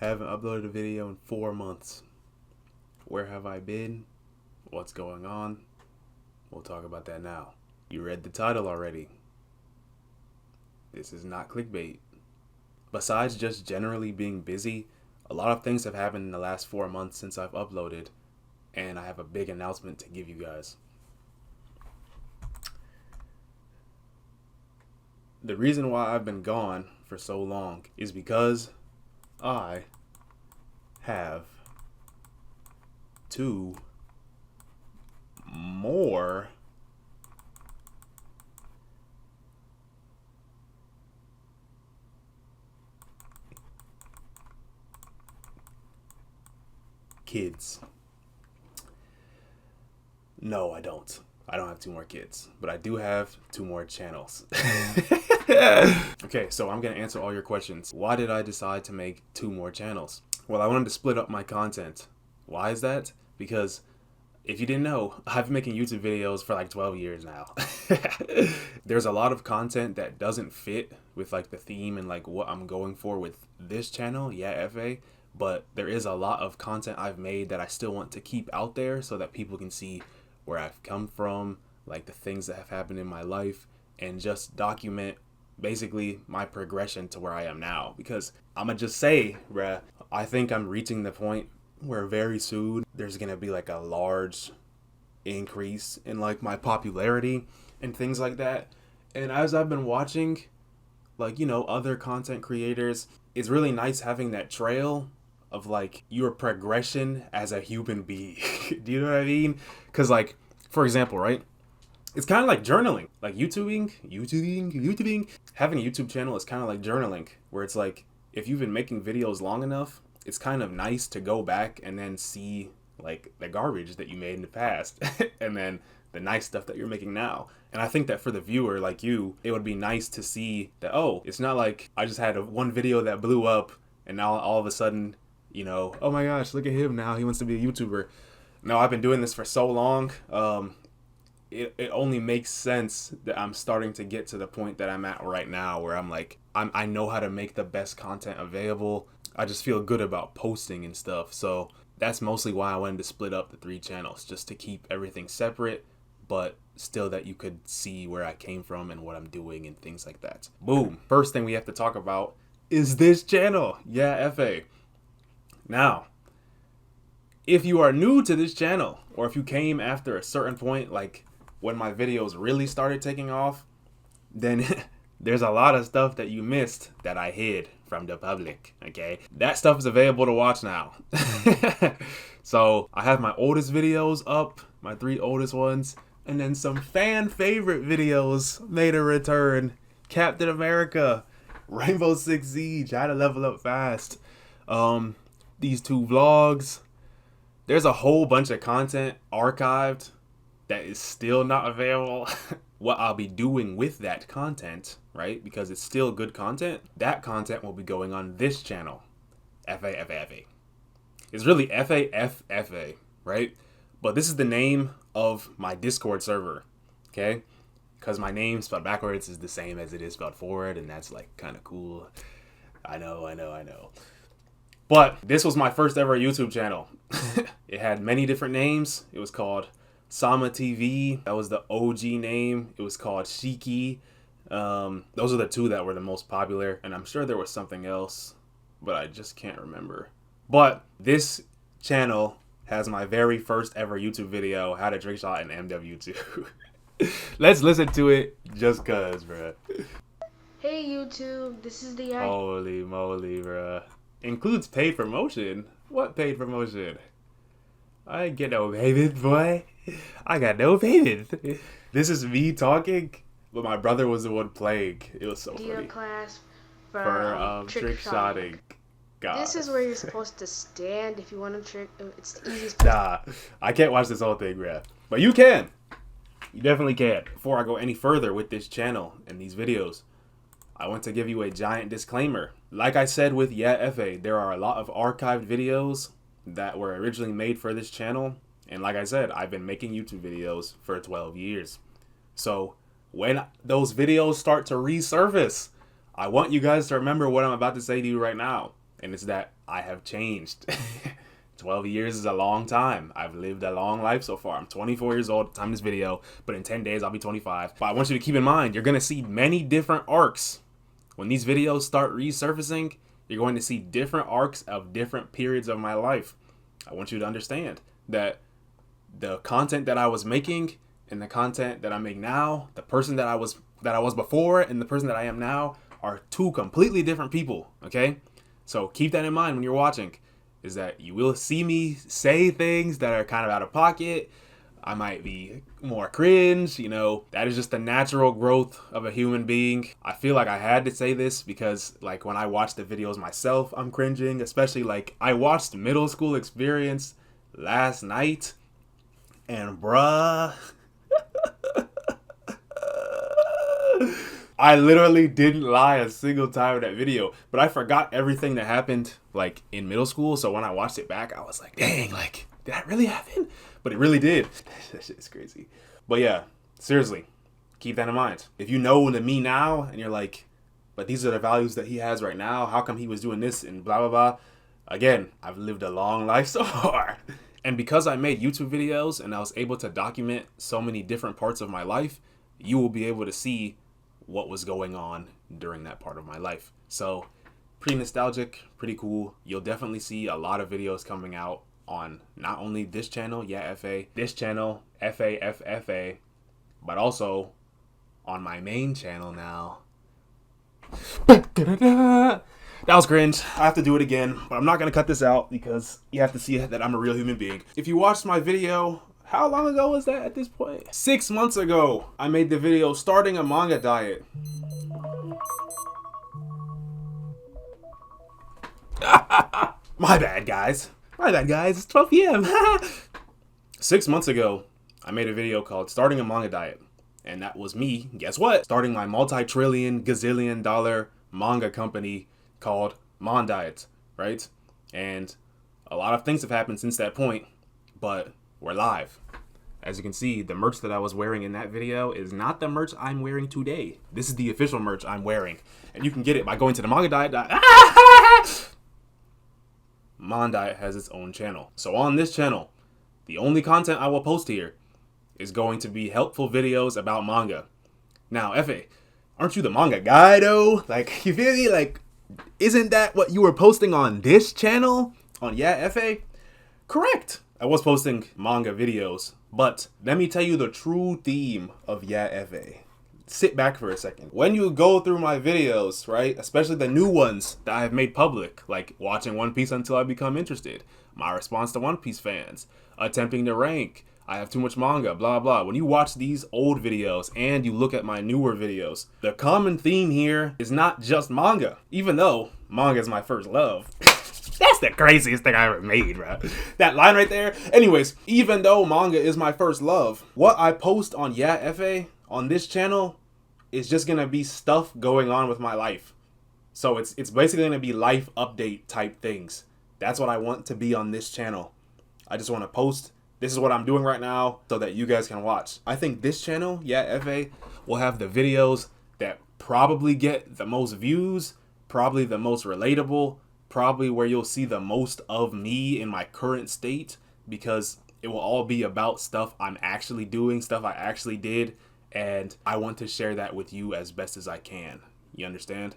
Haven't uploaded a video in 4 months. Where have I been? What's going on? We'll talk about that now. You read the title already. This is not clickbait. Besides just generally being busy, a lot of things have happened in the last 4 months since I've uploaded, and I have a big announcement to give you guys. The reason why I've been gone for so long is because I have 2 more kids. No, I don't. I don't have 2 more kids, but I do have 2 more channels. Okay, so I'm going to answer all your questions. Why did I decide to make 2 more channels? Well, I wanted to split up my content. Why is that? Because if you didn't know, I've been making YouTube videos for like 12 years now. There's a lot of content that doesn't fit with like the theme and like what I'm going for with this channel, yeaefe, but there is a lot of content I've made that I still want to keep out there so that people can see where I've come from, like the things that have happened in my life, and just document basically my progression to where I am now. Because I'ma just say, bruh, I think I'm reaching the point where very soon there's gonna be like a large increase in like my popularity and things like that. And as I've been watching like, you know, other content creators, it's really nice having that trail of like your progression as a human being. Do you know what I mean? Because like, for example, right, it's kind of like journaling, like YouTubing. Having a YouTube channel is kind of like journaling, where it's like if you've been making videos long enough, it's kind of nice to go back and then see like the garbage that you made in the past and then the nice stuff that you're making now. And I think that for the viewer like you, it would be nice to see that, oh, it's not like I just had one video that blew up and now all of a sudden, you know, oh my gosh, look at him now, he wants to be a YouTuber. No, I've been doing this for so long. It only makes sense that I'm starting to get to the point that I'm at right now, where I'm like, I know how to make the best content available. I just feel good about posting and stuff. So that's mostly why I wanted to split up the 3 channels, just to keep everything separate, but still that you could see where I came from and what I'm doing and things like that. Boom. First thing we have to talk about is this channel, yeaefe. Now, if you are new to this channel, or if you came after a certain point, like when my videos really started taking off, then there's a lot of stuff that you missed that I hid from the public, okay? That stuff is available to watch now. So I have my oldest videos up, my 3 oldest ones, and then some fan favorite videos made a return. Captain America, Rainbow Six Siege, how to level up fast. These 2 vlogs. There's a whole bunch of content archived that is still not available. What I'll be doing with that content, right, because it's still good content, that content will be going on this channel, yeaefe. It's really yeaefe, right? But this is the name of my Discord server, okay? Because my name spelled backwards is the same as it is spelled forward, and that's like kind of cool. I know. But this was my first ever YouTube channel. It had many different names. It was called Sama TV. That was the OG name. It was called Shiki. Those are the 2 that were the most popular. And I'm sure there was something else, but I just can't remember. But this channel has my very first ever YouTube video, how to trick shot in MW2. Let's listen to it just cause, bruh. Hey YouTube, this is the Holy moly, bruh. Includes paid promotion? What paid promotion? I ain't get no payment, boy. I got no payment. This is me talking, but my brother was the one playing. It was so funny. class for trick shotting. God. This is where you're supposed to stand if you want to trick. It's the easiest place. Nah, I can't watch this whole thing, bruh. But you can. You definitely can. Before I go any further with this channel and these videos, I want to give you a giant disclaimer. Like I said with yeaefe, there are a lot of archived videos that were originally made for this channel. And like I said, I've been making YouTube videos for 12 years. So when those videos start to resurface, I want you guys to remember what I'm about to say to you right now. and it's that I have changed. 12 years is a long time. I've lived a long life so far. I'm 24 years old at the time of this video, but in 10 days I'll be 25. But I want you to keep in mind, you're going to see many different arcs. When these videos start resurfacing, you're going to see different arcs of different periods of my life. I want you to understand that the content that I was making and the content that I make now, the person that I was before and the person that I am now are two completely different people, okay? So keep that in mind when you're watching, is that you will see me say things that are kind of out of pocket. I might be more cringe, you know, that is just the natural growth of a human being. I feel like I had to say this because like when I watch the videos myself, I'm cringing, especially like I watched Middle School Experience last night and bruh, I literally didn't lie a single time in that video, but I forgot everything that happened like in middle school. So when I watched it back, I was like, dang, like, did that really happen? But it really did. That shit is crazy. But yeah, seriously, keep that in mind. If you know the me now and you're like, but these are the values that he has right now, how come he was doing this and blah, blah, blah. Again, I've lived a long life so far. And because I made YouTube videos and I was able to document so many different parts of my life, you will be able to see what was going on during that part of my life. So pretty nostalgic, pretty cool. You'll definitely see a lot of videos coming out on not only this channel, yeaefe, this channel, FAFFA, but also on my main channel now. That was cringe. I have to do it again, but I'm not going to cut this out because you have to see that I'm a real human being. If you watched my video, how long ago was that at this point? 6 months ago, I made the video starting a manga diet. My bad, guys. My bad, guys. It's 12 p.m. 6 months ago, I made a video called Starting a Manga Diet. And that was me, guess what? Starting my multi-trillion, gazillion dollar manga company called Manga Diet, right? And a lot of things have happened since that point, but we're live. As you can see, the merch that I was wearing in that video is not the merch I'm wearing today. This is the official merch I'm wearing. And you can get it by going to the Manga Diet. Manga Diet has its own channel. So on this channel, the only content I will post here is going to be helpful videos about manga. Now, Efe, aren't you the manga guy though? Like, you feel me? Like, isn't that what you were posting on this channel? On yeaefe? Correct. I was posting manga videos, but let me tell you the true theme of yeaefe. Sit back for a second. When you go through my videos, right, especially the new ones that I have made public, like watching One Piece until I become interested, my response to One Piece fans, attempting to rank, I have too much manga, blah, blah. When you watch these old videos and you look at my newer videos, the common theme here is not just manga, even though manga is my first love. That's the craziest thing I ever made, bro. That line right there. Anyways, even though manga is my first love, what I post on yeaefe on this channel is just gonna be stuff going on with my life. So it's basically gonna be life update type things. That's what I want to be on this channel. I just want to post, this is what I'm doing right now, so that you guys can watch. I think this channel, yeaefe, will have the videos that probably get the most views, probably the most relatable, probably where you'll see the most of me in my current state, because it will all be about stuff I'm actually doing, stuff I actually did, and I want to share that with you as best as I can. You understand?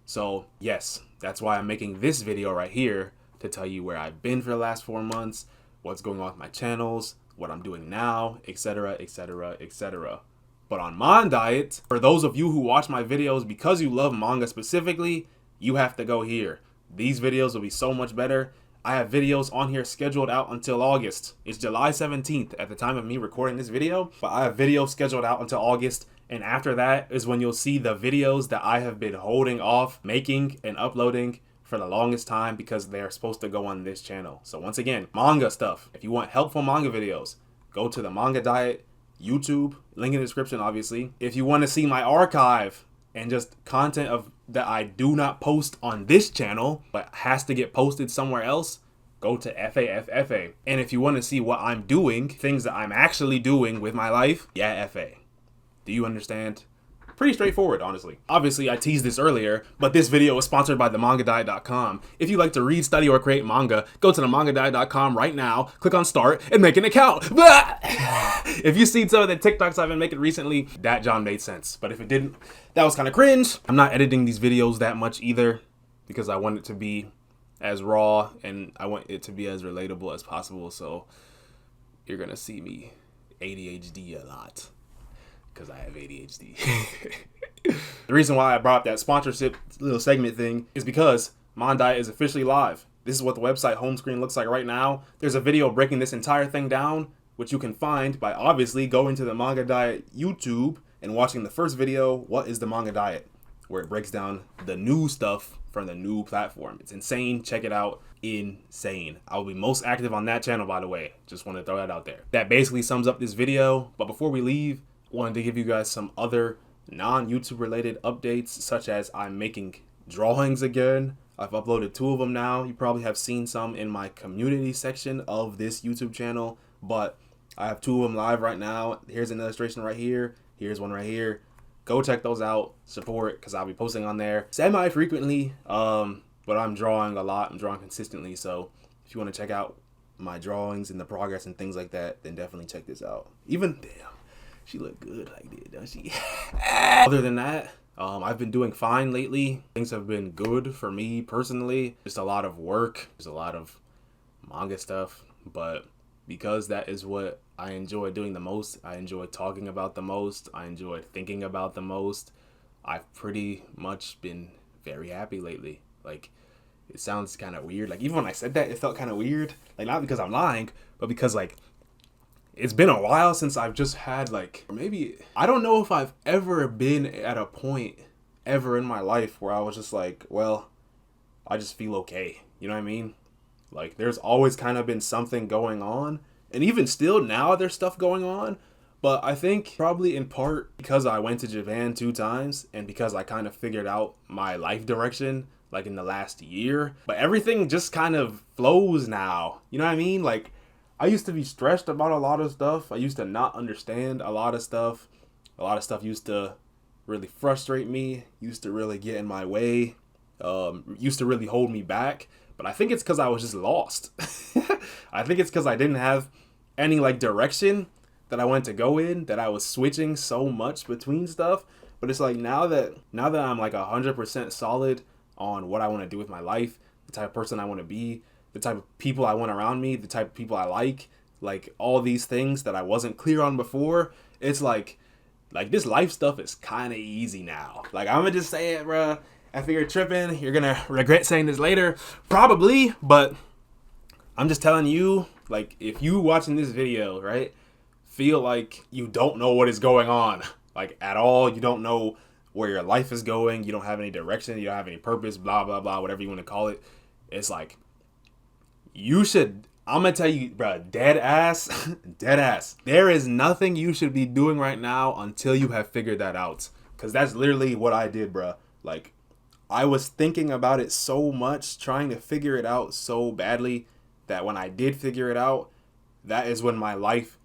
So yes, that's why I'm making this video right here, to tell you where I've been for the last 4 months, what's going on with my channels, what I'm doing now, etc, etc, etc. But on Manga Diet, for those of you who watch my videos because you love manga specifically, you have to go here. These videos will be so much better. I have videos on here scheduled out until August. It's July 17th at the time of me recording this video, but I have videos scheduled out until August, and after that is when you'll see the videos that I have been holding off making and uploading for the longest time because they're supposed to go on this channel. So once again, manga stuff. If you want helpful manga videos, go to the Manga Diet YouTube, link in the description obviously. If you want to see my archive and just content of that I do not post on this channel but has to get posted somewhere else, go to FAFFA. And if you want to see what I'm doing, things that I'm actually doing with my life, yeaefe. Do you understand? Pretty straightforward, honestly. Obviously, I teased this earlier, but this video is sponsored by themangadiet.com. If you like to read, study, or create manga, go to themangadiet.com right now, click on start, and make an account. If you see some of the TikToks I've been making recently, that John made sense. But if it didn't, that was kind of cringe. I'm not editing these videos that much either because I want it to be as raw and I want it to be as relatable as possible. So you're going to see me ADHD a lot. Because I have ADHD. The reason why I brought up that sponsorship little segment thing is because Manga Diet is officially live. This is what the website home screen looks like right now. There's a video breaking this entire thing down, which you can find by obviously going to the Manga Diet YouTube and watching the first video, What is the Manga Diet? Where it breaks down the new stuff from the new platform. It's insane. Check it out. Insane. I will be most active on that channel, by the way. Just want to throw that out there. That basically sums up this video. But before we leave, wanted to give you guys some other non-YouTube related updates, such as I'm making drawings again. I've uploaded 2 of them now. You probably have seen some in my community section of this YouTube channel, but I have 2 of them live right now. Here's an illustration right here. Here's one right here. Go check those out. Support, because I'll be posting on there semi-frequently, but I'm drawing a lot. I'm drawing consistently, so if you want to check out my drawings and the progress and things like that, then definitely check this out. Even, damn. She look good like that, don't she? Other than that, I've been doing fine lately. Things have been good for me personally. Just a lot of work. There's a lot of manga stuff. But because that is what I enjoy doing the most, I enjoy talking about the most, I enjoy thinking about the most, I've pretty much been very happy lately. Like, it sounds kind of weird. Like, even when I said that, it felt kind of weird. Like, not because I'm lying, but because, like, it's been a while since I've just had, like, or maybe, I don't know if I've ever been at a point ever in my life where I was just like, well, I just feel okay. You know what I mean? Like, there's always kind of been something going on. And even still now there's stuff going on. But I think probably in part because I went to Japan 2 times and because I kind of figured out my life direction, like, in the last year. But everything just kind of flows now. You know what I mean? Like, I used to be stressed about a lot of stuff. I used to not understand a lot of stuff. A lot of stuff used to really frustrate me, used to really get in my way, used to really hold me back. But I think it's because I was just lost. I think it's because I didn't have any, like, direction that I wanted to go in, that I was switching so much between stuff. But it's like now that I'm like 100% solid on what I want to do with my life, the type of person I want to be, the type of people I want around me, the type of people I like all these things that I wasn't clear on before. It's like this life stuff is kind of easy now. Like, I'm gonna just say it, bruh. I figure tripping, you're gonna regret saying this later, probably, but I'm just telling you, like, if you watching this video, right, feel like you don't know what is going on, like, at all, you don't know where your life is going, you don't have any direction, you don't have any purpose, blah, blah, blah, whatever you want to call it, it's like, you should, I'm gonna tell you, bro, dead ass, there is nothing you should be doing right now until you have figured that out, because that's literally what I did, bro. Like, I was thinking about it so much, trying to figure it out so badly, that when I did figure it out, that is when my life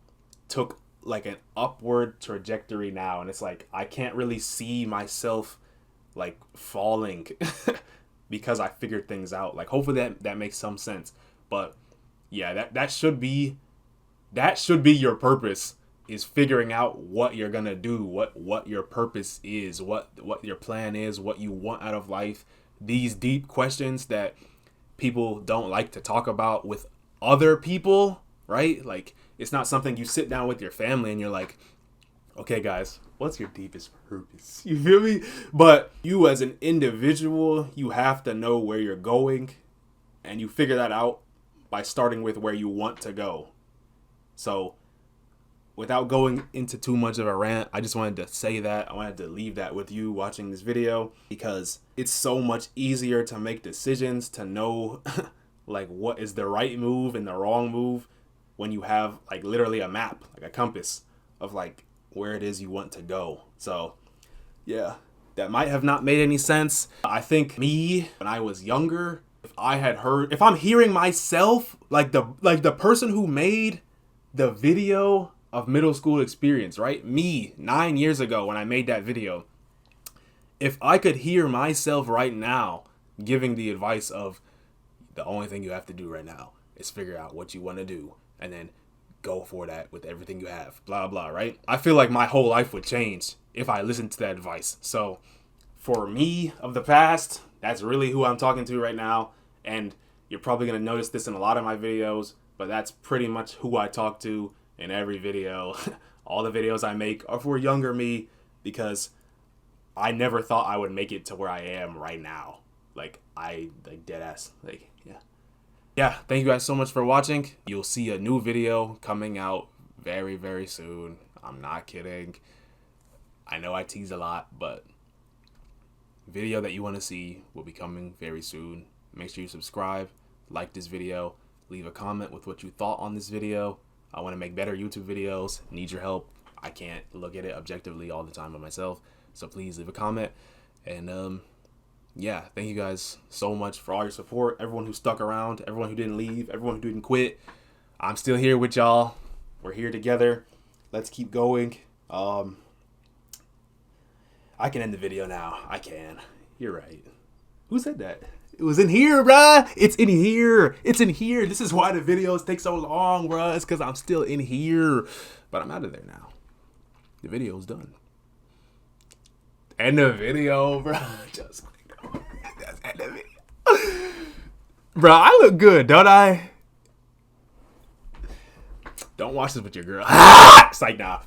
took, like, an upward trajectory now, and it's like, I can't really see myself, like, falling, because I figured things out. Like, hopefully that makes some sense. But yeah, that should be your purpose, is figuring out what you're gonna do, what your purpose is, what your plan is, what you want out of life. These deep questions that people don't like to talk about with other people, right? Like, it's not something you sit down with your family and you're like, okay guys, what's your deepest purpose? You feel me? But you as an individual, you have to know where you're going, and you figure that out by starting with where you want to go. So without going into too much of a rant, I just wanted to say that. I wanted to leave that with you watching this video, because it's so much easier to make decisions, to know like what is the right move and the wrong move when you have, like, literally a map, like a compass of, like, where it is you want to go. So yeah, that might have not made any sense. I think me, when I was younger, if I'm hearing myself, like the person who made the video of middle school experience, right? Me, 9 years ago when I made that video, if I could hear myself right now giving the advice of the only thing you have to do right now is figure out what you want to do and then go for that with everything you have, blah, blah, right? I feel like my whole life would change if I listened to that advice. So for me of the past, that's really who I'm talking to right now. And you're probably going to notice this in a lot of my videos, but that's pretty much who I talk to in every video. All the videos I make are for younger me because I never thought I would make it to where I am right now. Like, dead ass. Like, yeah. Yeah, thank you guys so much for watching. You'll see a new video coming out very, very soon. I'm not kidding. I know I tease a lot, but video that you want to see will be coming very soon. Make sure you subscribe, like this video, leave a comment with what you thought on this video. I want to make better YouTube videos. Need your help. I can't look at it objectively all the time by myself, so please leave a comment. And yeah, thank you guys so much for all your support. Everyone who stuck around, everyone who didn't leave, everyone who didn't quit. I'm still here with y'all. We're here together. Let's keep going. I can end the video now. I can. You're right. Who said that? It was in here, bruh. It's in here. It's in here. This is why the videos take so long, bruh. It's because I'm still in here. But I'm out of there now. The video's done. End the video, bruh. Just that's end the video. Bro, I look good, don't I? Don't watch this with your girl. It's like, nah.